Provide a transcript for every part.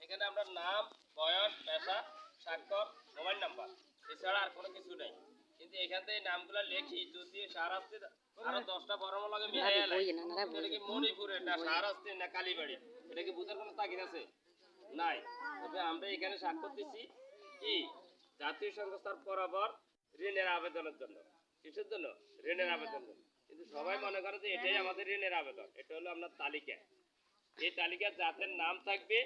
এখানে আমরা নাম, বয়স, পেশা, স্বাক্ষর, মোবাইল নাম্বার এছাড়া আর কোনো কিছু নাই। কিন্তু এখান থেকে নামগুলো লেখি যদি সারাস্তি আরো 10টা বড় লাগে মিলাইয়া এটা কি মণিপুরের না সারাস্তি না কালীবাড়ি এটা কি বুঝার কোনো তাগিদ আছে? নাই। তবে আমরা এখানে স্বাক্ষর দিচ্ছি কি জাতীয় সংস্থার বরাবর ঋণের আবেদনের জন্য। কিসের জন্য? ঋণের আবেদনের জন্য। কিন্তু সবাই মনে করে যে এটাই আমাদের ঋণের আবেদন। এটা হলো আপনার তালিকা। এই তালিকায় যাদের নাম থাকবে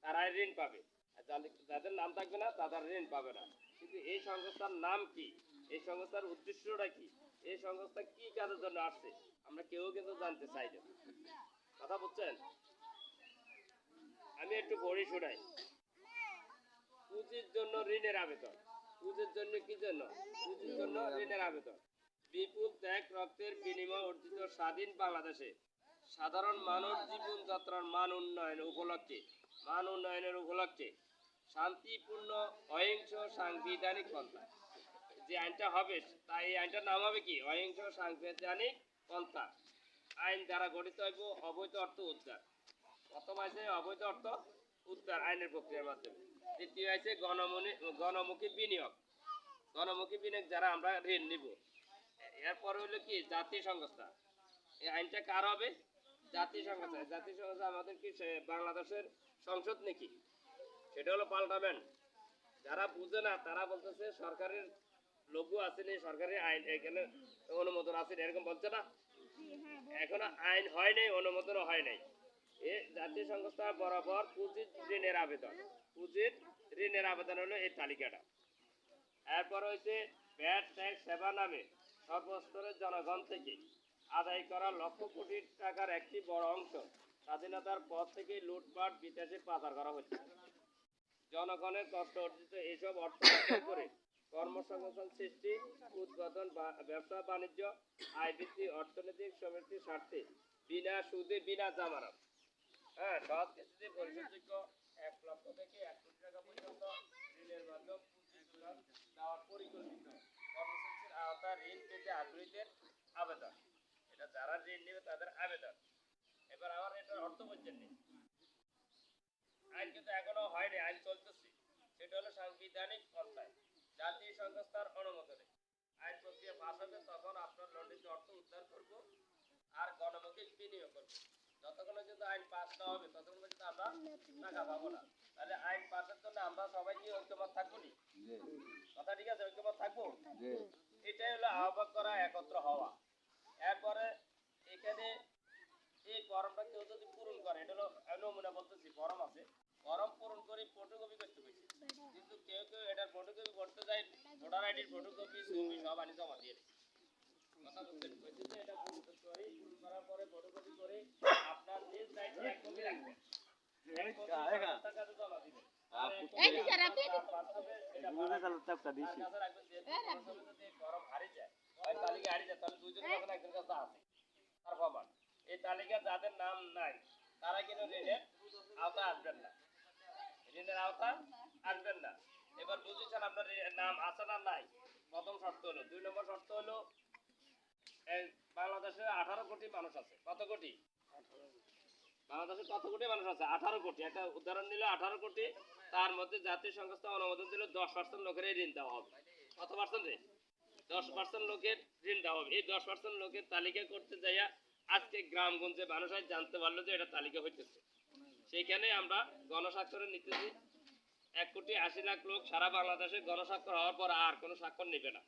তারাই ঋণ পাবে, আর যাদের নাম থাকবে না তারা ঋণ পাবে না। কিন্তু এই সংস্থার নাম কি, এই সংস্থার উদ্দেশ্যটা কি, এই সংস্থা কি কাজের জন্য আসছে আমরা কেউ কিন্তু জানতে চাই না। কথা বুঝছেন? আমি একটু বড়ি শোনাই। পুঁজির জন্য ঋণের আবেদন। পুঁজির জন্য কি জন্য? পুঁজির জন্য ঋণের আবেদন। বিপুল ত্যাগ রক্তের বিনিময়ে অর্জিত স্বাধীন বাংলাদেশে সাধারণ মানুষ জীবনযাত্রার মান উন্নয়নের উপলক্ষে শান্তিপূর্ণ অহিংস সাংবিধানিক পন্থা যে আইনটা হবে তাই এই আইনটার নাম হবে কি? অহিংস সাংবিধানিক পন্থা। আইন দ্বারা গঠিত হইব অবৈধ অর্থ উদ্ধার। প্রথম আছে অবৈধ অর্থ উদ্ধার আইনের প্রক্রিয়ার মাধ্যমে। দ্বিতীয় আছে গণমুখী বিনিয়োগ। গণমুখী বিনিয়োগ যারা আমরা ঋণ নিব। এরপর হলো কি জাতীয় সংস্থা। এই আইনটা কার হবে? জাতীয় সংস্থা। জাতীয় সংস্থা আমাদের কি বাংলাদেশের সংসদ নাকি? সেটা হলো পার্লামেন্ট। যারা বুঝে না তারা বলতেছে সরকারের লঘু আসেনি, সরকারের আইন এখানে অনুমোদন আছে এরকম বলছে না। এখনো আইন হয় নাই, অনুমোদনও হয় নাই। এ জাতীয় সংস্থা বরাবর পুঁজির ঋণের আবেদন। পুঁজির ঋণের আবেদন হলো এই তালিকাটা। এরপর হচ্ছে ভ্যাট ট্যাক্স সেবা নামে সর্বস্তরের জনগণ থেকে আদায় করা লক্ষ কোটি টাকার একটি বড় অংশ স্বাধীনতার পর থেকে লুটপাট বিদেশে পাচার করা হচ্ছে। জনগণের কষ্ট অর্জিত এইসব অর্থ করে কর্মসংস্থান সৃষ্টি, উৎপাদন, ব্যবসা বাণিজ্য, আয় বৃদ্ধি, অর্থনৈতিক সমৃদ্ধির স্বার্থে বিনা সুদে বিনা জামানত সহজ কিস্তিতে পরিশোধযোগ্য 1 লক্ষ থেকে 1 কোটি টাকা পর্যন্ত ঋণের মাধ্যমে দেওয়ার পরিকল্পিত কর্মসূচির আওতায় ঋণ পেতে আগ্রহীদের আবেদন। এটা যারা ঋণ নেবে তাদের আবেদন। এবার আমার এটার অর্থ বলছেন নেই, আইন কিন্তু এখনো হয়নি, আইন চলতেছে। সেটা হলো সাংবিধানিক পন্থায় জাতীয় সংস্থার অনুমোদনে আইন প্রক্রিয়া পাস হবে, তখন আপনার লন্ডিত অর্থ উদ্ধার করব আর গণমুখী বিনিয়োগ করবো। যতক্ষণ পর্যন্ত আইন পাস না হবে ততক্ষণ পর্যন্ত আমরা টাকা পাবো না। তাহলে আইন পাসের জন্য আমরা সবাই কি ঐক্যমত থাকবো নি? কথা ঠিক আছে, ঐক্যমত থাকবো। এটাই হলো আহ্বান করা, একত্র হওয়া। এরপরে এখানে এই ফর্মটা কেউ যদি পূরণ করে, এটা হলো নমুনা বলতেছি, ফর্ম আছে, ফর্ম পূরণ করে ফটোকপি করতে হয়েছে। কিন্তু কেউ কেউ এটার ফটোকপি করতে যায়, ভোটার আইডির ফটোকপি ছবি সব আনি জমা দিয়ে দেয়। কথা বুঝছেন? বলছে যে এটা পূরণ করার পরে ফটোকপি করে আপনার নিজ দায়িত্বে এক কপি রাখবেন, এক কপি টাকাতে জমা দিবেন। এই তালিকা যাদের নাম নাই তারা কিন্তু ঋণের আওতা আসবেন না, ঋণের আওতা আসবেন না। এবার বুঝেছেন আপনার নাম আছে না নাই? প্রথম শর্ত হলো। 2 নম্বর শর্ত হলো বাংলাদেশে 18 কোটি মানুষ আছে। কত কোটি? বাংলাদেশে কত কোটি মানুষ আছে? 18 কোটি। একটা উদাহরণ নিলে 18 কোটি, তার মধ্যে জাতীয় সংস্থা অনুমোদন দিলে 10% লোকের ঋণ দেওয়া হবে। কত পার্সেন্ট? 10% লোকের ঋণ দেওয়া হবে। এই 10% লোকের তালিকা করতে যাইয়া আজকে গ্রামগঞ্জে মানুষ আজ জানতে পারলো যে এটা তালিকা হইতেছে। সেইখানে আমরা গণস্বাক্ষরে নিতেছি 1,80,00,000 লোক সারা বাংলাদেশে গণস্বাক্ষর হওয়ার পর আর কোনো স্বাক্ষর নেবে না।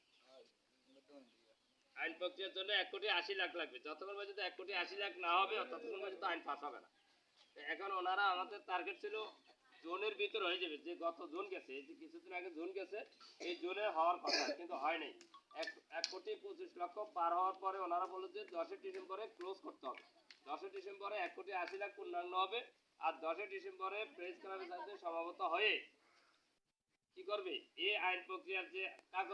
আইন প্রক্রিয়ার জন্য 1,80,00,000 লাগবে। যতক্ষণ পর্যন্ত 1,80,00,000 না হবে ততক্ষণ পর্যন্ত আইন পাস হবে না। এখন ওনারা আমাদের টার্গেট ছিল জোনের ভিতর হয়ে যাবে, যে গত জুন গেছে, এই যে কিছুদিন আগে জুন গেছে, এই জুনে হওয়ার কথা কিন্তু হয় নাই। 1,25,00,000 পার হওয়ার পরে ওনারা বলল যে 10 ডিসেম্বরে ক্লোজ করতে হবে। 10 ডিসেম্বরে 1,80,00,000 পূর্ণাঙ্গ হবে। আর 10 ডিসেম্বরে প্রেস ক্লাবের সাথে সমাবেত হয়ে কি করবে? এই আইন প্রক্রিয়ার যে কাগজ